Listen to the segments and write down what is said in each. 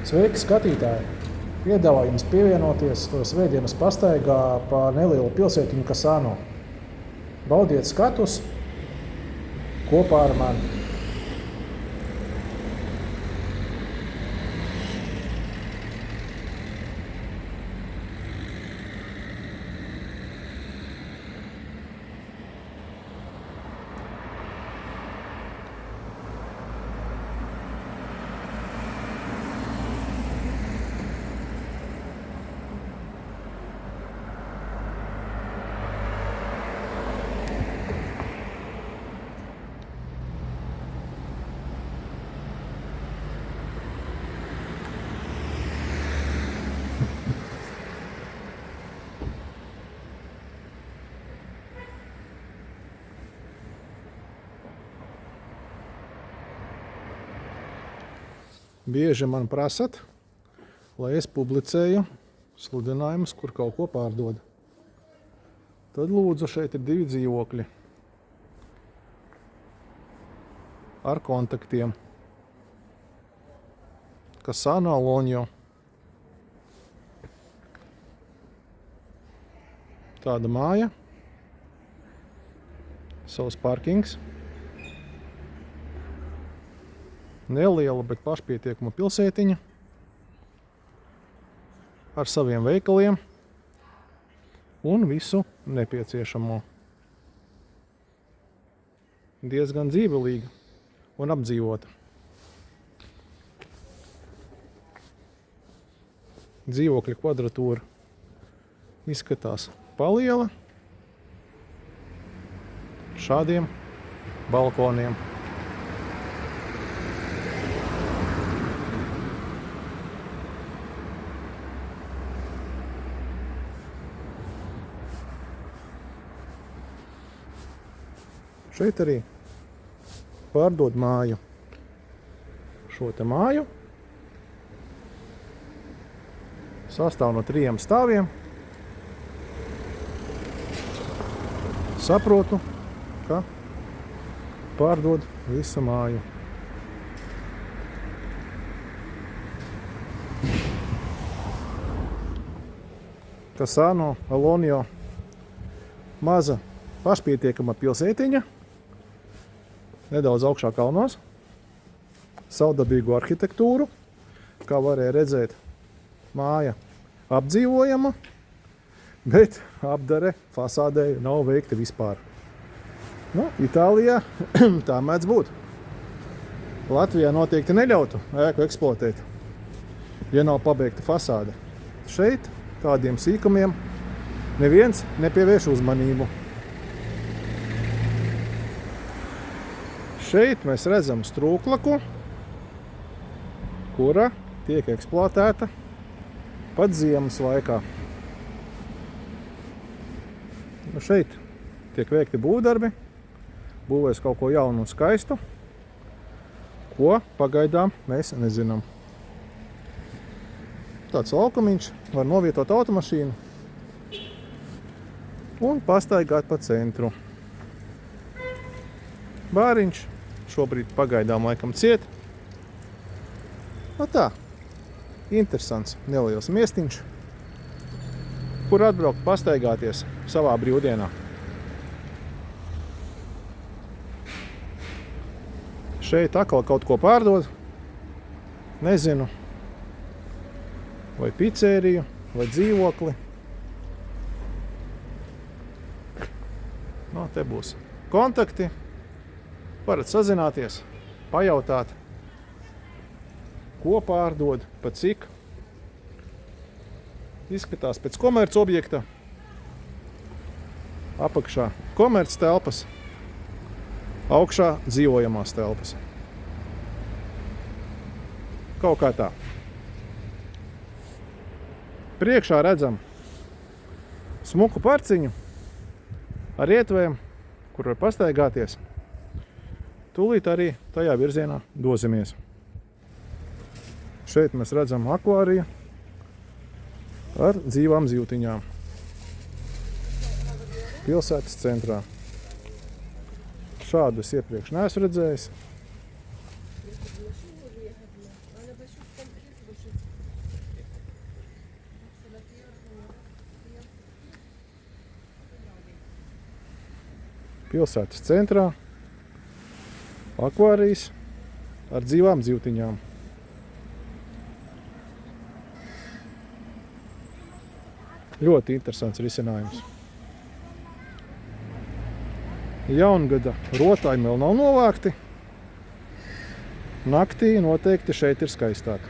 Sveiki, skatītāji! Piedāvāju jums pievienoties svētdienas pastaigā pa nelielu pilsētiņu Kasano. Baudiet skatus kopā ar mani! Bieži man prasat, lai es publicēju sludinājumus, kur kaut ko pārdod. Tad lūdzu, šeit ir 2 dzīvokļi ar kontaktiem. Kasano Lonjo. Tāda māja. Savs parkings. Neliela, bet pašpietiekama pilsētiņa ar saviem veikaliem un visu nepieciešamo. Diezgan dzīvelīga un apdzīvota. Dzīvokļa kvadratūra izskatās paliela šādiem balkoniem. Šeit arī pārdod māju. Šo te māju sastāv no 3 stāviem. Saprotu, ka pārdod visu māju. Kasano Lonjo. Maza pašpietiekama pilsētiņa. Nedaudz augšā kalnos, savdabīgu arhitektūru, kā varēja redzēt, māja apdzīvojama, bet apdare fasādē nav veikta vispār. Itālijā tā mēdz būt. Latvijā noteikti neļautu ēku eksploatēt, ja nav pabeigta fasāde. Šeit tādiem sīkumiem neviens nepievērš uzmanību. Šeit mēs redzam strūklaku, kura tiek eksploatēta pat ziemas laikā. Šeit tiek veikti būvdarbi, būvēs kaut ko jaunu un skaistu, ko pagaidām mēs nezinām. Tāds laukumiņš, var novietot automašīnu un pastaigāt pa centru. Bāriņš. Šobrīd pagaidām laikam ciet. Tā, interesants neliels miestiņš, kur atbraukt pastaigāties savā brīvdienā. Šeit atkal kaut ko pārdod. Nezinu, vai picēriju, vai dzīvokli. Te būs kontakti. Varat sazināties, pajautāt, ko pārdod, pa cik. Izskatās pēc komerc objekta. Apakšā komerc telpas, augšā dzīvojamās telpas. Kaut kā tā. Priekšā redzam smuku parciņu ar ietvēm, kur var pastaigāties. Tūlīt arī tajā virzienā dosimies. Šeit mēs redzam akvāriju ar dzīvām zivtiņām. Pilsētas centrā. Šādu es iepriekš neesmu redzējis. Pilsētas centrā akvārijas ar dzīvām dzīvtiņām. Ļoti interesants risinājums. Jaungada rotāji vēl nav novākti. Naktī noteikti šeit ir skaistāk.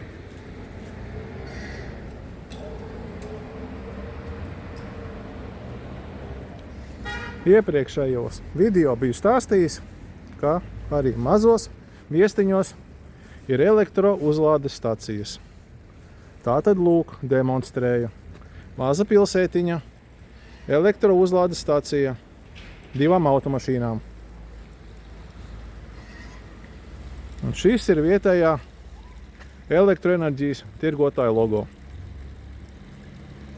Iepriekšējos video biju stāstījis, ka arī mazos viestiņos ir elektrouzlādes stacijas. Tātad lūk, demonstrēju. Maza pilsētiņa, elektrouzlādes stacija 2 automašīnām. Un šis ir vietējā elektroenerģijas tirgotāja logo.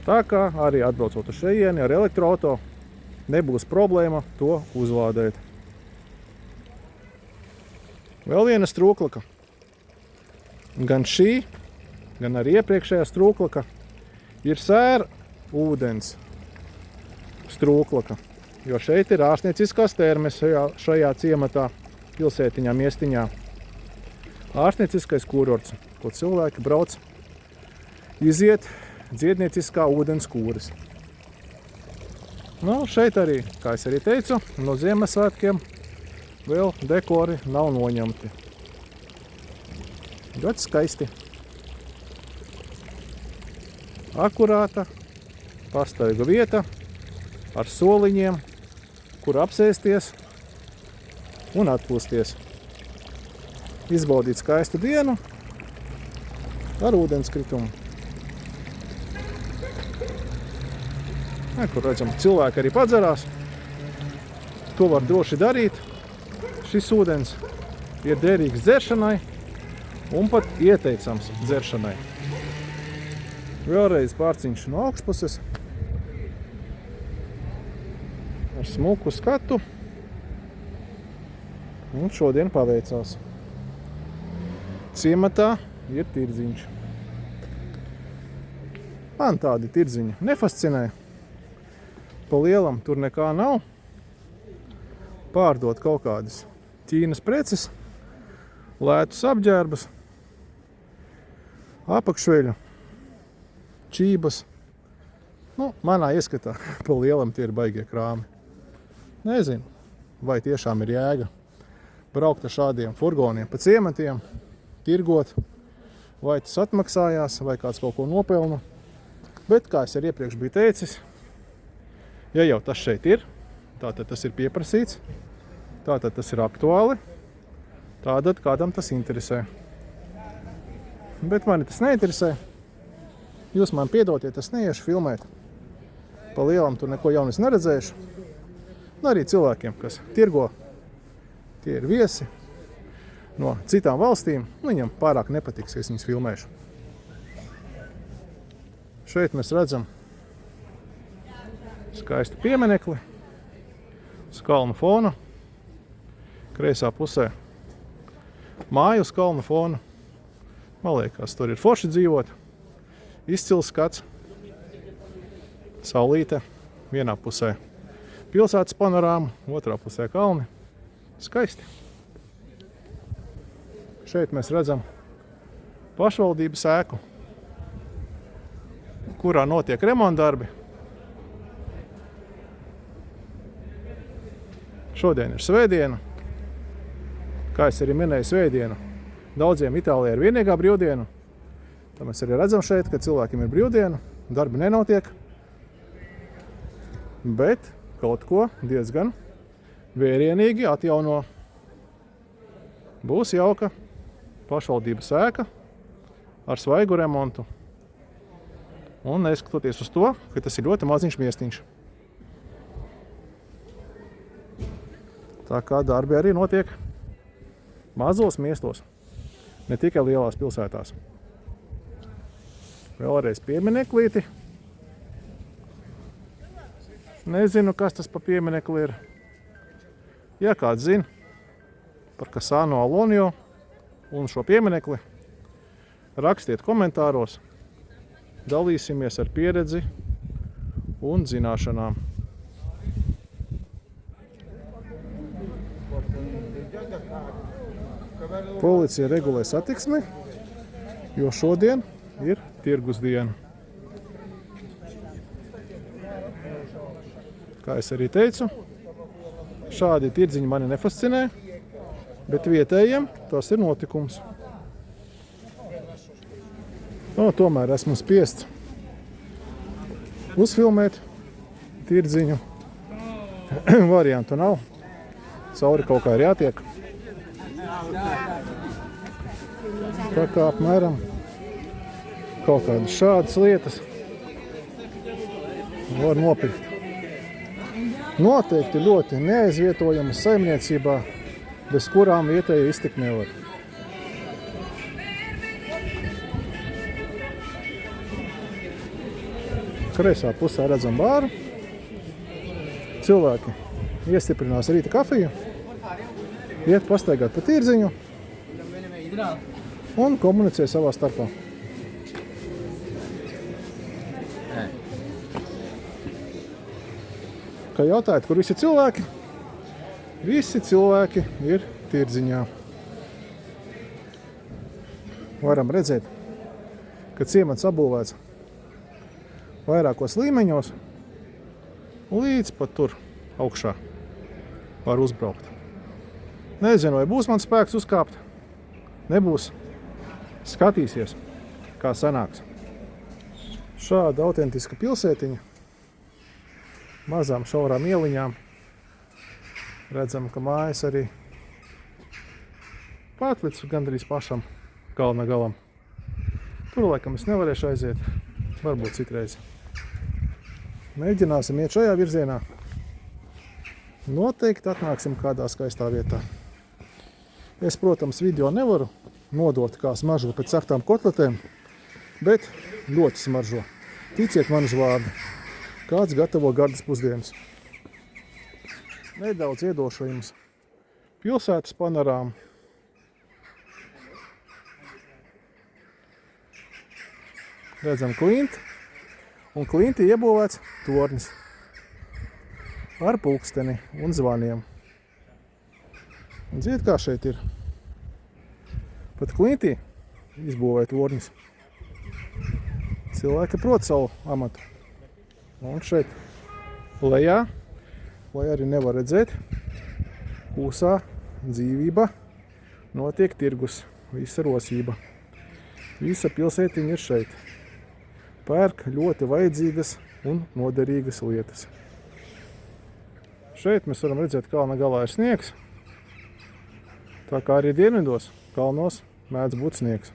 Tā kā arī atbraucot uz šejieni ar elektroauto, nebūs problēma to uzlādēt. Vēl viena strūklaka. Gan šī, gan arī iepriekšējā strūklaka ir sēra ūdens strūklaka, jo šeit ir ārstnieciskās termes šajā ciematā, pilsētiņā, miestiņā. Ārstnieciskais kurorts, ko cilvēki brauc iziet dziednieciskā ūdens kūres. Nu, šeit arī, kā es arī teicu, no Ziemassvētkiem vēl dekori nav noņemti. Ļoti skaisti. Akurāta, pastaiga vieta ar soliņiem, kur apsēsties un atpūsties. Izbaudīt skaistu dienu ar ūdenskritumu. Kur redzam, cilvēki arī padzerās. To var droši darīt. Šis ūdens ir derīgs dzeršanai un pat ieteicams dzeršanai. Vēlreiz pārciņš no augšpuses ar smuku skatu. Un šodien paveicās. Ciematā ir tirdziņš. Man tādi tirdziņi nefascinē. Pa lielam tur nekā nav. Pārdot kaut kādas Ķīnas preces, lētus apģērbus, apakšveļu, čības. Nu, manā ieskatā pa lielam tie ir baigie krāmi. Nezinu, vai tiešām ir jēga braukt ar šādiem furgoniem pa ciematiem, tirgot, vai tas atmaksājās, vai kāds kaut ko nopelna. Bet, kā es arī iepriekš biju teicis, ja jau tas šeit ir, tātad tas ir pieprasīts, tātad tas ir aktuāli, tātad kādam tas interesē. Bet mani tas neinteresē. Jūs man piedodiet, es neiešu filmēt. Pa lielam tur neko jaunas neredzējuši. Un arī cilvēkiem, kas tirgo, tie ir viesi no citām valstīm, viņam pārāk nepatiks, ja es viņus filmēšu. Šeit mēs redzam skaistu pieminekli uz kalnu fona. Kreisā pusē māju uz kalnu fona. Man liekas, tur ir forši dzīvot. Izcils skats. Saulīte vienā pusē pilsētas panorāma, otrā pusē kalni. Skaisti. Šeit mēs redzam pašvaldības ēku, kurā notiek remontdarbi. Šodien ir svētdiena. Kā es arī minēju svētdienu, daudziem Itālijā ir vienīgā brīvdiena. Tā mēs arī redzam šeit, ka cilvēkiem ir brīvdiena, darbi nenotiek. Bet kaut ko diezgan vērienīgi atjauno. Būs jauka pašvaldības ēka ar svaigu remontu. Un neskatoties uz to, ka tas ir ļoti maziņš miestiņš. Tā kā darbi arī notiek mazos miestos, ne tikai lielās pilsētās. Vēlreiz piemineklīti. Nezinu, kas tas pa pieminekli ir. Ja kāds zina par Kasano Alonio un šo pieminekli, Rakstiet komentāros, dalīsimies ar pieredzi un zināšanām. Policija regulē satiksmi, jo šodien ir tirgus diena. Kā es arī teicu, šādi tirdziņi mani nefascinē, bet vietējiem tas ir notikums. Tomēr esmu spiests uzfilmēt tirdziņu. Variantu nav. Cauri kaut kā ir jātiek. Tā kā apmēram kaut kādas šādas lietas var nopirkt. Noteikti ļoti neaizvietojamas saimniecībā, bez kurām vietēji iztikt nevar. Kreisā pusē redzam bāru. Cilvēki iestiprinās rīta kafiju, iet pastaigāt pa tirdziņu un komunicē savā starpā. Kā jautājat, kur visi cilvēki? Visi cilvēki ir tirdziņā. Varam redzēt, ka ciemats apbūvēts vairākos līmeņos, līdz pat tur augšā var uzbraukt. Nezinu, vai būs man spēks uzkāpt. Nebūs. Skatīsies, kā sanāks. Šāda autentiska pilsētiņa. Mazām šaurām ieliņām. Redzam, ka mājas arī pat līdz gandrīz pašam galvenā galam. Tur laikam es nevarēšu aiziet. Varbūt citreiz. Mēģināsim iet šajā virzienā. Noteikti atnāksim kādā skaistā vietā. Es, protams, video nevaru nodot, kā smaržo pēc saktām kotletēm, bet ļoti smaržo. Ticiet man uz vārdu. Kāds gatavo gardas pusdienas. Nedaudz iedošu jums pilsētas panorāmu. Redzam klinti, un klinti iebūvēts tornis ar pulksteni un zvaniem. Un ziniet, kā šeit ir? Pat klintī izbūvē tornis. Cilvēki prot savu amatu. Un šeit lejā, lai arī nevar redzēt, kūsā dzīvība, notiek tirgus, visa rosība. Visa pilsētiņa ir šeit. Pērk ļoti vajadzīgas un noderīgas lietas. Šeit mēs varam redzēt, kalna galā ir sniegs. Tā kā arī dienvidos kalnos mēdz būt sniegs.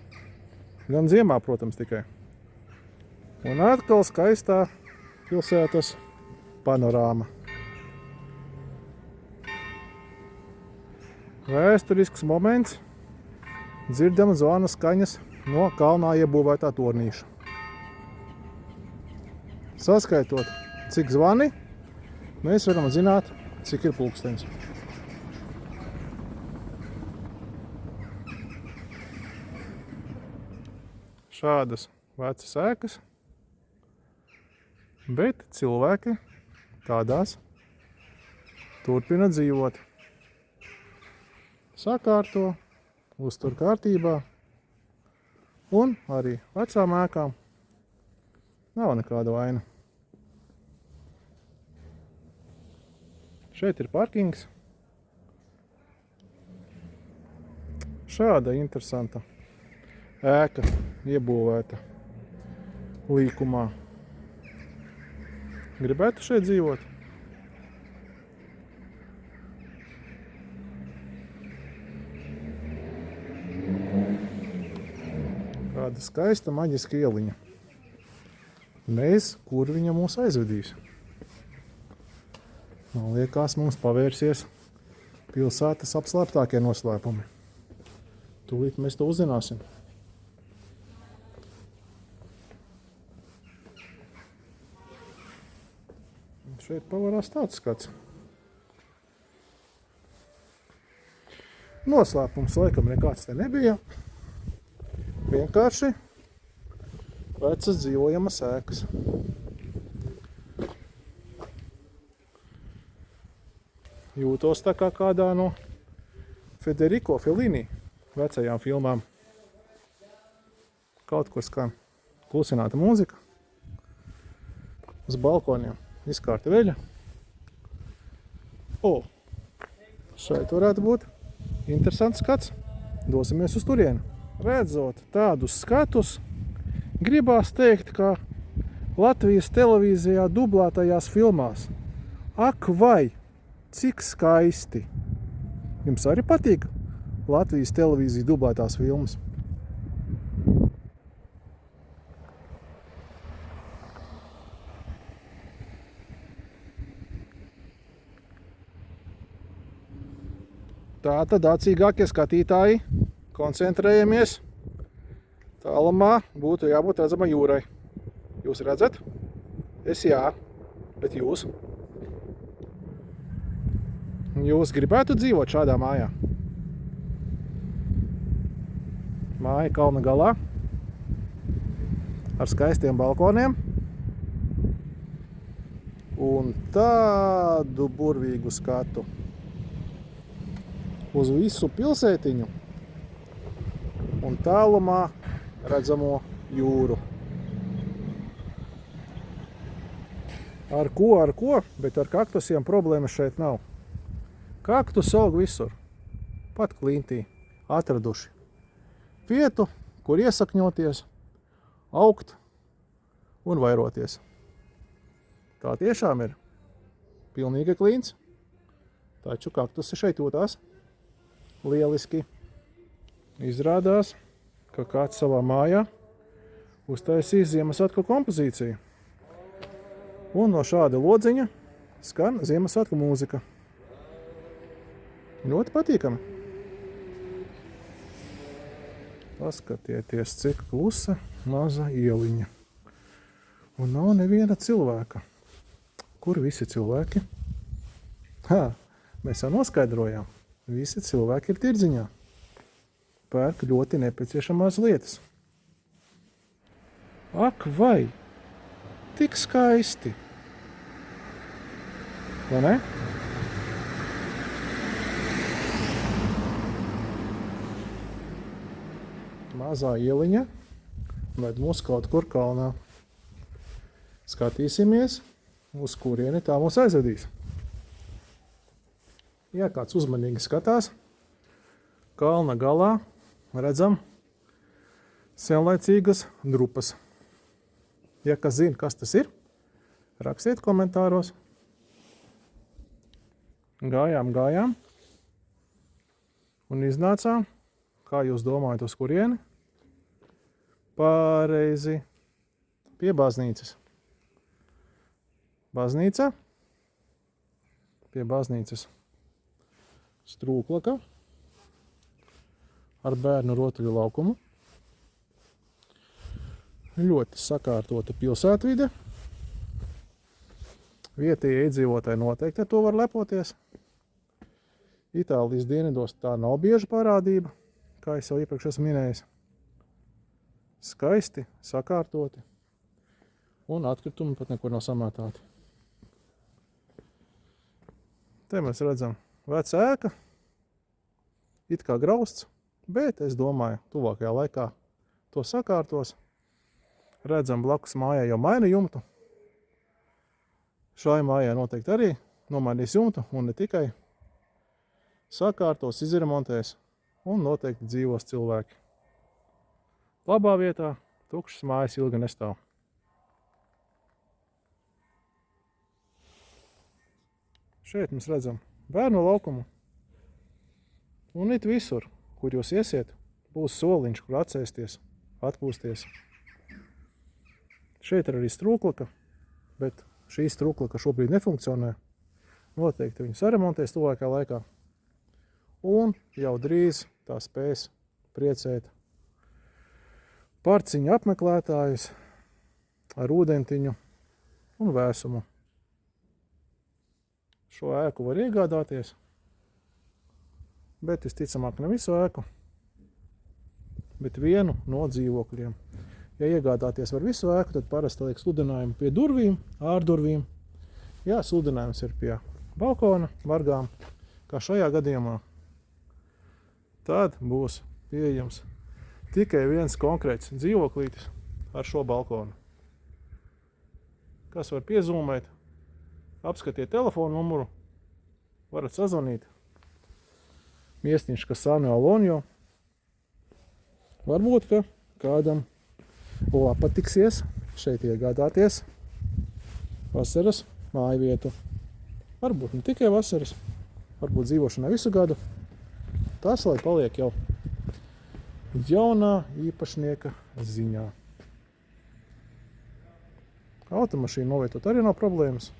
Gan ziemā, protams, tikai. Un atkal skaistā pilsētas panorāma. Vēsturisks moments. Dzirdam zvana skaņas no kalnā iebūvētā tornīša. Saskaitot, cik zvani, mēs varam zināt, cik ir pulkstenis. Šādas vecas ēkas. Bet cilvēki tādās turpina dzīvot. Sakārto, uztur kārtībā un arī vecām ēkām nav nekāda vaina. Šeit ir parkings. Šāda interesanta ēka iebūvēta līkumā. Gribētu šeit dzīvot? Kāda skaista maģiska ieliņa. Nez, kur viņa mūs aizvedīs. Man liekas, mums pavērsies pilsētas apslēptākie noslēpumi. Tūlīt mēs to uzzināsim. Šeit pavarās tāds skats. Noslēpums laikam nekāds te nebija. vienkārši vecas dzīvojamas ēkas. Jūtos tā kā kādā no Federico Fellini vecajām filmām. Kaut kur skan klusināta mūzika. Uz balkoniem izkārta veļa. Šeit varētu būt interesants skats. Dosimies uz turieni. Redzot tādus skatus, gribās teikt, ka Latvijas televīzijā dublētajās filmās. Ak vai, cik skaisti! Jums arī patīk Latvijas televīzijas dublētās filmas? Tātad acīgākie skatītāji, koncentrējamies. Tālumā būtu jābūt redzama jūrai. Jūs redzat? Es jā, bet jūs? Jūs gribētu dzīvot šādā mājā? Māja kalna galā, ar skaistiem balkoniem un tādu burvīgu skatu uz visu pilsētiņu un tālumā redzamo jūru. Ar ko, bet ar kaktusiem problēmas šeit nav. Kaktus aug visur, pat Klintī, atraduši vietu, kur iesakņoties, augt un vairoties. Tā tiešām ir pilnīga Klints, taču kaktusi šeit jūtās lieliski. Izrādās, ka kāds savā mājā uztaisīs Ziemassvētku kompozīciju. Un no šāda lodziņa skan Ziemassvētku mūzika. Ļoti patīkami. Paskatieties, cik klusa maza ieliņa. Un nav neviena cilvēka. Kur visi cilvēki? Mēs jau noskaidrojām. Visi cilvēki ir tirdziņā. Pērk ļoti nepieciešamās lietas. Ak vai, tik skaisti. Vai ne? Mazā ieliņa ved mūs kaut kur kalnā. Skatīsimies, uz kurieni tā mūs aizvedīs. Ja kāds uzmanīgi skatās, kalna galā redzam senlaicīgas drupas. Ja kas zina, kas tas ir, rakstiet komentāros. Gājām un iznācām, kā jūs domājat, uz kurieni? Pareizi, pie baznīcas. Baznīca, pie baznīcas strūklaka ar bērnu rotaļu laukumu. Ļoti sakārtota pilsētvide. Vietējie iedzīvotāji noteikti ar to var lepoties. Itālijas dienvidos tā nav bieža parādība, kā es jau iepriekš esmu minējis. Skaisti, sakārtoti un atkritumi pat nekur nav samētāti. Te mēs redzam veca ēka, it kā grausts, bet es domāju, tuvākajā laikā to sakārtos. Redzam blakus mājai jau maina jumtu. Šai mājai noteikti arī nomainīs jumtu un ne tikai. Sakārtos, izremontēs un noteikti dzīvos cilvēki. Labā vietā tukšas mājas ilgi nestāv. Šeit mēs redzam bērnu laukumu. Un it visur, kur jūs iesiet, būs soliņš, kur atsēsties, atpūsties. Šeit ir arī strūklaka, bet šī strūklaka šobrīd nefunkcionē. Noteikti viņu saremontēs tuvākajā laikā. Un jau drīz tā spēs priecēt parciņu apmeklētājus ar ūdentiņu un vēsumu. Šo ēku var iegādāties, bet visticamāk ne visu ēku. bet vienu no dzīvokļiem. Ja iegādāties var visu ēku, tad parasti liek sludinājumu pie durvīm, ārdurvīm. Ja sludinājums ir pie balkona, vargām, kā šajā gadījumā, tad būs pieejams tikai viens konkrēts dzīvoklītis ar šo balkonu. Kas var piezūmēt, apskatiet telefonu numuru, varat sazvanīt. Miestiņš Kasano Alonjo. Varbūt, ka kādam patiksies šeit iegādāties vasaras mājvietu. Varbūt ne tikai vasaras, varbūt dzīvošanai visu gadu. Tas, lai paliek jau jaunā īpašnieka ziņā. Automašīnu novietot arī nav problēmas.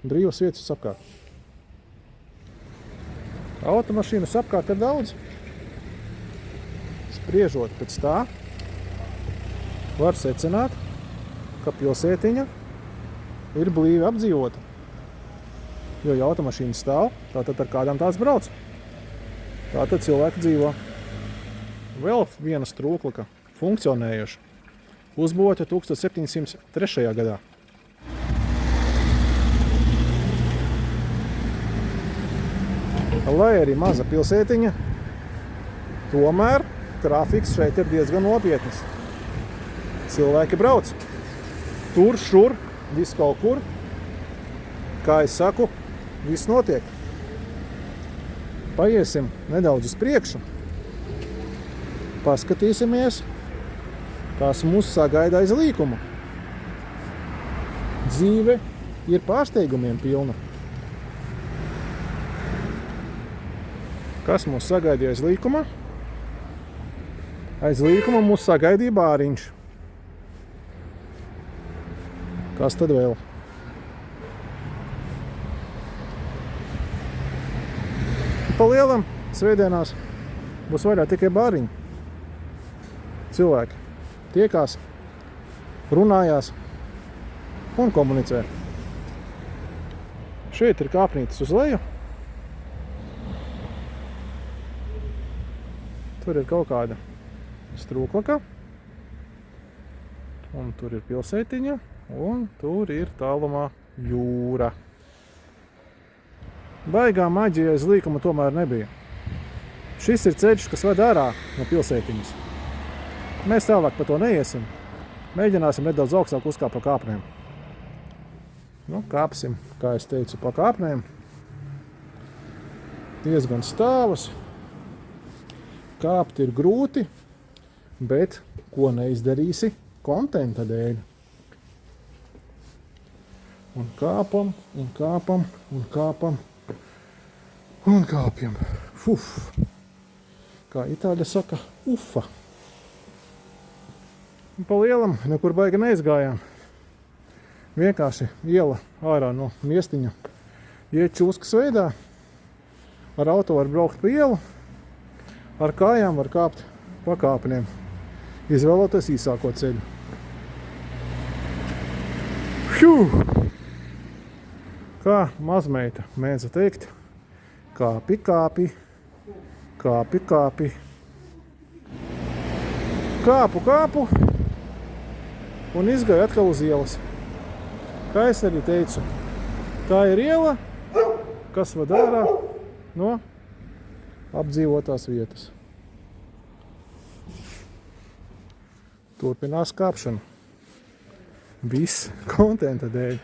Brīvas vietas apkārt. Automašīnas apkārt ir daudz. Spriežot pēc tā, var secināt, ka pilsētiņa ir blīvi apdzīvota. Jo ja automašīna stāv, tātad ar kādām tās brauc. Tātad cilvēki dzīvo. Vēl viena strūklaka, funkcionējuša, uzbūvēta 1703. gadā. Lai arī maza pilsētiņa, tomēr trafiks šeit ir diezgan nopietnis. Cilvēki brauc tur, šur, viss kaut kur. Kā es saku, viss notiek. Paiesim nedaudz uz priekšu. Paskatīsimies, kas mūs sagaida aiz līkuma. Dzīve ir pārsteigumiem pilna. Kas mūs sagaidīja aiz līkuma? Aiz līkuma mūs sagaidīja bāriņš. Kas tad vēl? Pa lielam svētdienās būs vairāk tikai bāriņi. Cilvēki tiekās, runājās un komunicē. Šeit ir kāpnītes uz leju. Tur ir kaut kāda strūklaka. Un tur ir pilsētiņa. Un tur ir tālumā jūra. Baigā maģija aiz līkuma tomēr nebija. Šis ir ceļš, kas ved ārā no pilsētiņas. Mēs tālāk pa to neiesim. Mēģināsim nedaudz augstāk uzkāpt pa kāpnēm. Kāpsim, kā es teicu, pa kāpnēm. Diezgan stāvas. Kāpt ir grūti, bet ko neizdarīsi kontenta dēļ. Un kāpam, un kāpam, un kāpam, un kāpjam. Fuf! Kā itāļi saka, ufa! Un pa lielam nekur baigi neizgājām. Vienkārši iela ārā no miestiņa iet čūskas veidā. Ar auto var braukt pa ielu, ar kājām var kāpt pa kāpnēm, izvēloties īsāko ceļu. Hju! Kā mazmeita mēdza teikt, kāpi, kāpi, kāpi, kāpi. Kāpu, kāpu un izgāju atkal uz ielas. Kā es arī teicu, tā ir iela, kas ved ārā no apdzīvotās vietas. Turpinās kāpšana. Viss kontenta dēļ.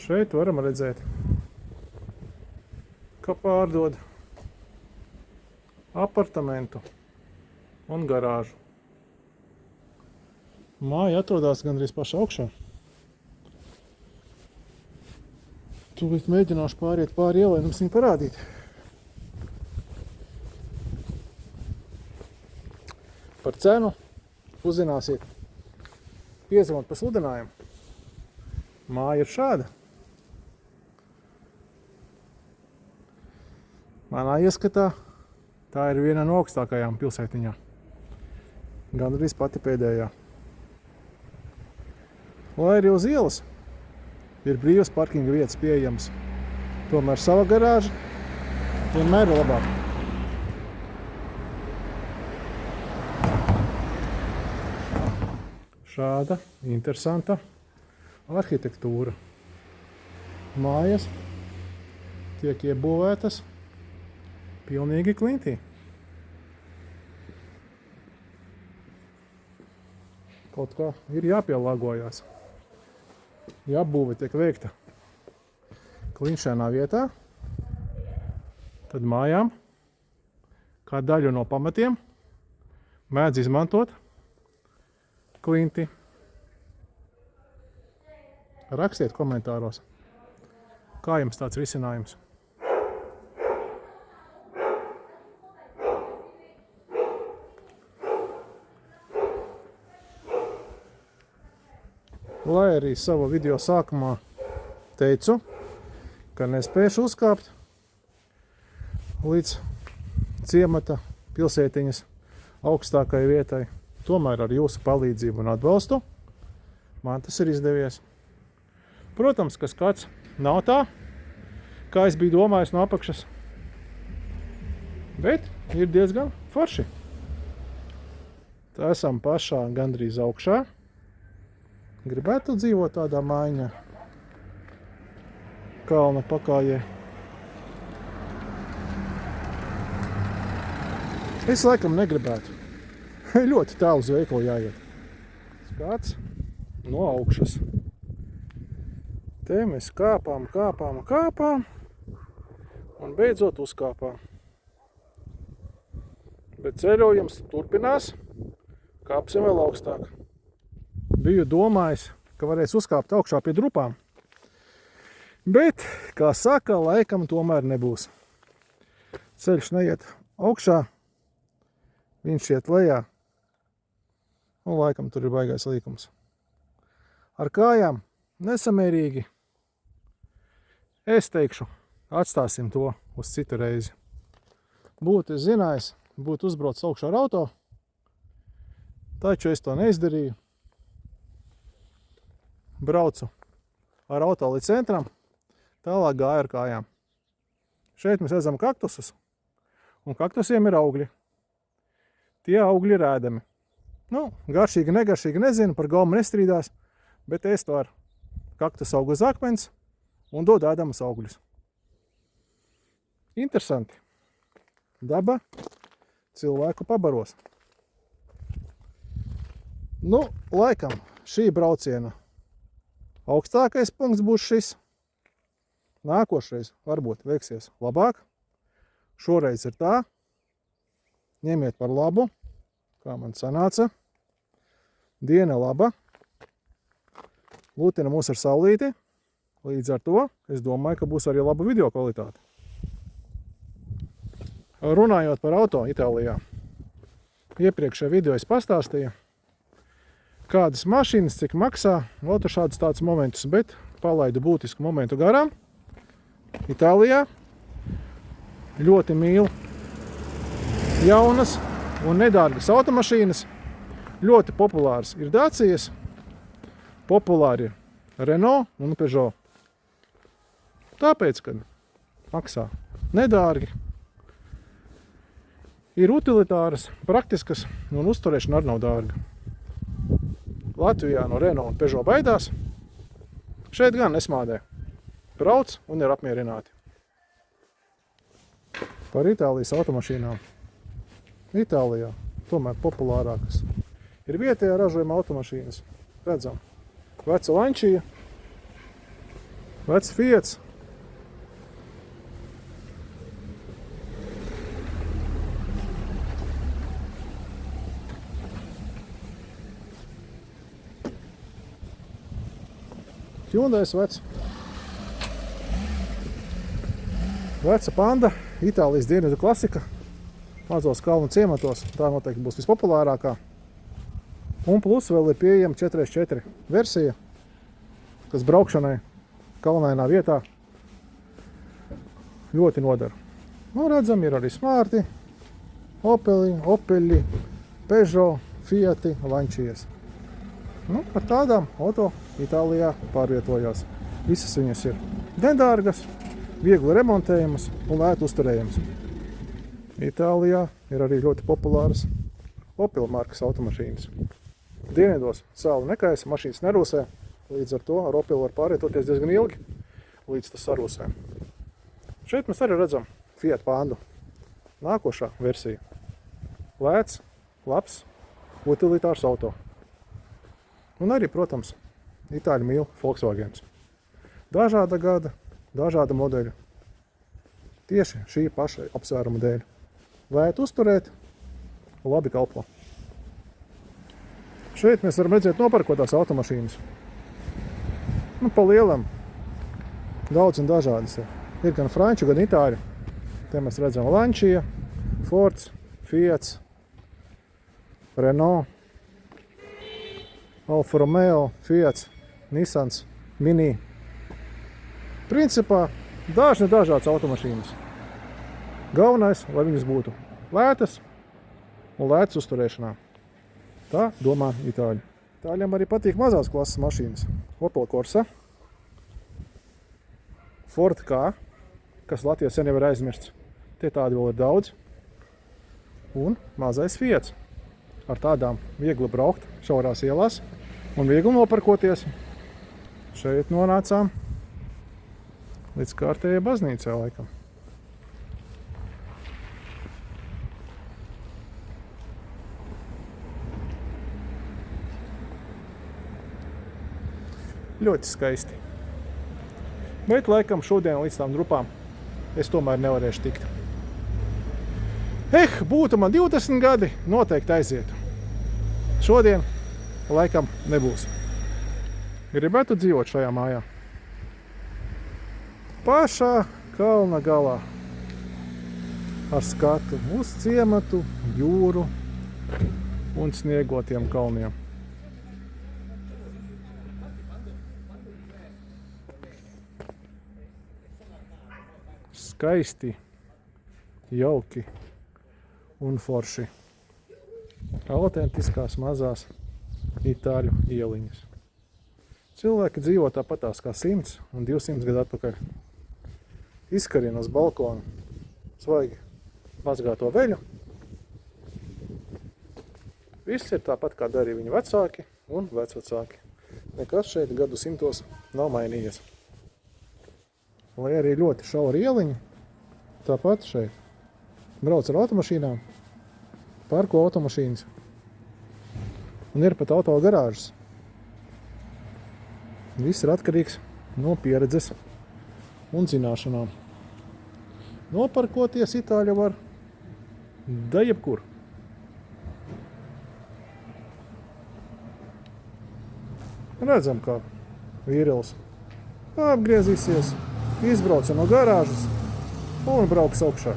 Šeit varam redzēt, ka pārdod apartamentu un garāžu. Māja atrodas gandrīz pašā augšā. Tūlīt mēģināšu pāriet pāri ielai un jums viņu parādīt. Par cenu uzzināsiet, piezvanot pa sludinājumu. Māja ir šāda. Manā ieskatā tā ir viena no augstākajām pilsētiņā. Gandrīz pati pēdējā. Lai arī uz ielas ir brīvas parkinga vietas pieejams. Tomēr sava garāža vienmēr ir labāk. šāda interesanta arhitektūra. Mājas tiek iebūvētas pilnīgi klintī. Kaut kā ir jāpielāgojās. Ja apbūve tiek veikta klinšainā vietā, tad mājām kā daļu no pamatiem mēdz izmantot klinti. Rakstiet komentāros, kā jums tāds risinājums. Lai arī sava video sākumā teicu, ka nespēšu uzkāpt līdz ciemata pilsētiņas augstākajai vietai, tomēr ar jūsu palīdzību un atbalstu man tas ir izdevies. Protams, ka skats nav tā, kā es biju domājis no apakšas, bet ir diezgan forši. Tā esam pašā gandrīz augšā. Gribētu dzīvot tādā mājiņā, kalna pakājē. Es laikam negribētu. Ļoti tālu uz veikalu jāiet. Skats no augšas. Te mēs kāpām un beidzot uzkāpām. Bet ceļojums turpinās, kāpsim vēl augstāk. Biju domājis, ka varēs uzkāpt augšā pie drupām, bet, kā saka, laikam tomēr nebūs. Ceļš neiet augšā, viņš iet lejā, un laikam tur ir baigais līkums. Ar kājām nesamērīgi. Es teikšu, atstāsim to uz citu reizi. Būtu es zinājis, būtu uzbraucis augšā ar auto, taču es to neizdarīju. Braucu ar auto līdz centram, tālāk gāju ar kājām. Šeit mēs redzam kaktusus, un kaktusiem ir augļi. Tie augļi ir ēdami. Nu, garšīgi, negaršīgi nezinu, par gaumu nestrīdās, bet es to ar kaktus augu uz akmens un dod ēdamas augļus. Interesanti. Daba cilvēku pabaros. Nu, laikam šī brauciena augstākais punkts būs šis. Nākošreiz varbūt veiksies labāk. Šoreiz ir tā. Ņemiet par labu, kā man sanāca. Diena laba. Lutina mūs ar saulīti. Līdz ar to es domāju, ka būs arī laba video kvalitāte. Runājot par auto Itālijā. Iepriekšējā video es pastāstīju, kādas mašīnas, cik maksā, vēl tur šādus tādus momentus, bet palaidu būtisku momentu garām. Itālijā ļoti mīl jaunas un nedārgas automašīnas. Ļoti populāras ir Dacijas, populāri ir Renault un Peugeot. Tāpēc, kad maksā nedārgi, ir utilitāras, praktiskas un uzturēšana arī nav dārga. Latvijā no Renault un Peugeot baidās. Šeit gan nesmādē. Brauc un ir apmierināti. Par Itālijas automašīnām. Itālijā tomēr populārākas ir vietējā ražojuma automašīnas. Redzam, veca Lancia, veca Fiats. Hyundais vecs. Veca Panda, Itālijas dienvidu klasika. Mazos kalnu ciematos, tā noteikti būs vispopulārākā. Un plus vēl ir pieejama 4x4 versija, kas braukšanai kalnainā vietā ļoti nodara. Nu, redzam, ir arī Smarti, Opeli, Peugeot, Fiati, Lancias. Nu, ar tādām auto Itālijā pārvietojās. Visas viņas ir nedārgas, viegli remontējamas un lēti uzturējamas. Itālijā ir arī ļoti populāras Opel markas automašīnas. Dienvidos saule nekaisa, mašīnas nerūsē, līdz ar to ar Opelu var pārvietoties diezgan ilgi, līdz tas sarūsē. Šeit mēs arī redzam Fiat Pandu. Nākošā versija. Lēts, labs, utilitārs auto. Un arī, protams, itāļi mīl Volkswagens. Dažāda gada, dažāda modeļa. Tieši šī paša apsvēruma dēļ. Lēt uzturēt, labi kalpo. Šeit mēs varam redzēt noparkotās automašīnas. Pa lielam daudz un dažādas ir gan franču, gan itāļu. Te mēs redzam Lancia, Fords, Fiats, Renault, Alfa Romeo, Fiats, Nissans, Mini. Principā dažādas automašīnas. Galvenais, lai viņas būtu lētas un lētas uzturēšanā. Tā domā itāļi. Itāļiem arī patīk mazās klases mašīnas. Opel Corsa, Ford K, kas Latvijā sen jau ir aizmirsts. Tie tādi vēl ir daudz. Un mazais Fiats. Ar tādām viegli braukt šaurās ielās un viegli noparkoties. Šeit nonācām līdz kārtējai baznīcai laikam. Ļoti skaisti. Bet laikam šodien līdz tām grupām es tomēr nevarēšu tikt. Būtu man 20 gadi, noteikti aizietu. Šodien laikam nebūs. Gribētu dzīvot šajā mājā. Pašā kalna galā. Ar skatu uz ciematu, jūru un sniegotiem kalniem. Skaisti, jauki un forši. Autentiskās mazās itāļu ieliņas. Cilvēki dzīvo tāpatās kā 100 un 200 gadu atpakaļ. Izkarina uz balkonu svaigi mazgāto veļu. Viss ir tāpat, kā darīja viņu vecāki un vecvecāki. Nekas šeit gadu 100 nav mainījies. Lai arī ļoti šauri ieliņi, tāpat šeit brauc ar automašīnām, parko automašīnas. Un ir pat auto garāžas. Viss ir atkarīgs no pieredzes un zināšanām. Noparkoties itāļi var da jebkur. Redzam, kā vīrils apgriezīsies, izbrauca no garāžas un brauks augšā.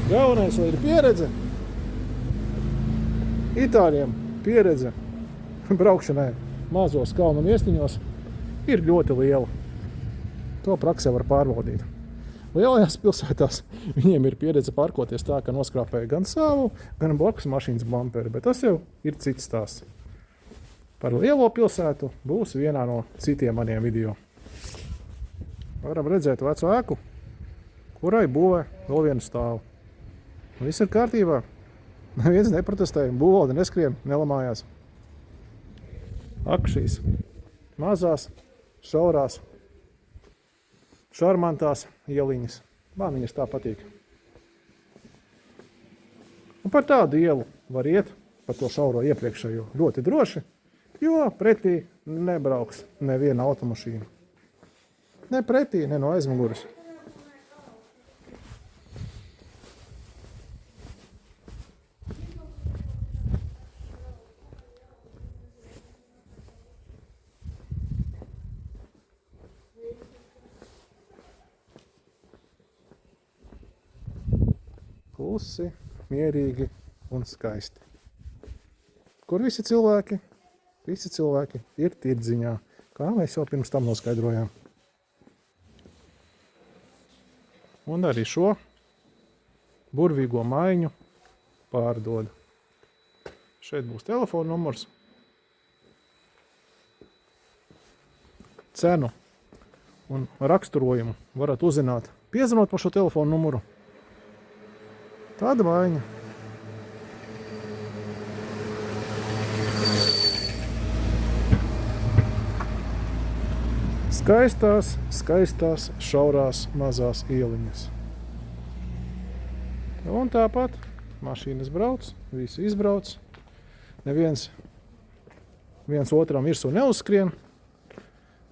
Galvenais, lai ir pieredze. Itāļiem pieredze braukšanai mazos kalnu miestiņos ir ļoti liela. To praksē var pārbaudīt. Lielajās pilsētās viņiem ir pieredze parkoties tā, ka noskrāpēja gan savu, gan blakus mašīnas bumperi, bet tas jau ir cits stāsts. Par lielo pilsētu būs vienā no citiem maniem video. Varam redzēt vecu ēku, kurai būvē vēl vienu stāvu. Viss ir kārtībā. Neviens neprotestēja, būvalde neskrien, nelamājās. Ak, šīs mazās, šaurās, šarmantās ieliņas. Man viņas tā patīk. Un par tādu ielu var iet, par to šauro iepriekšējo, ļoti droši, jo pretī nebrauks neviena automašīna. Ne pretī, ne no aizmuguras. Klusi, mierīgi un skaisti. Kur visi cilvēki ir tirdziņā, kā mēs jau pirms tam noskaidrojām. Un arī šo burvīgo maiņu pārdod. Šeit būs telefona numurs. Cenu un raksturojumu varat uzzināt, piezvanot pa šo telefonu numuru. Tāda maiņa. Skaistās, šaurās, mazās ieliņas. Un tāpat mašīnas brauc, visi izbrauc. Neviens viens otram virsū neuzskrien.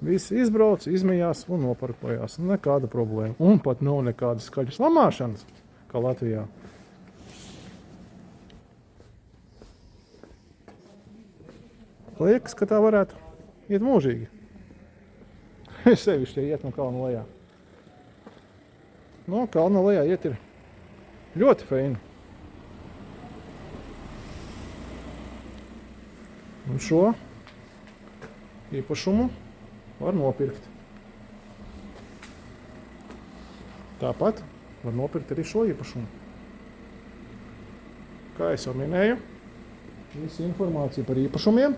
Visi izbrauc, izmijās un noparkojās. Nekāda problēma. Un pat nav nekādas skaļas lamāšanas, kā Latvijā. Liekas, ka tā varētu iet mūžīgi. Sevišķi iet no kalna lejā. No kalna lejā iet ir ļoti feini. Un šo īpašumu var nopirkt. Tāpat var nopirkt arī šo īpašumu. Kā es jau minēju, visa informācija par īpašumiem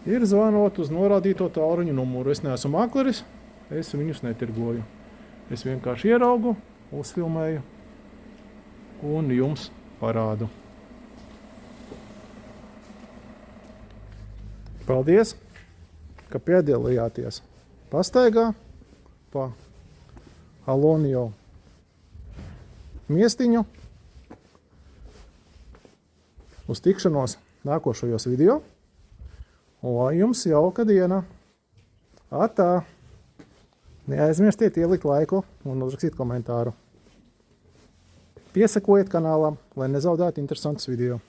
ir zvanot uz norādīto tālruņa numuru. Es neesmu makleris, es viņus netirgoju. Es vienkārši ieraugu, uzfilmēju un jums parādu. Paldies, ka piedalījāties pastaigā pa Alonio miestiņu. Uz tikšanos nākošajos video. Lai jums jauka diena. Atā! Neaizmirstiet ielikt laiku un uzrakstīt komentāru. Piesakojiet kanālam, lai nezaudētu interesantus video.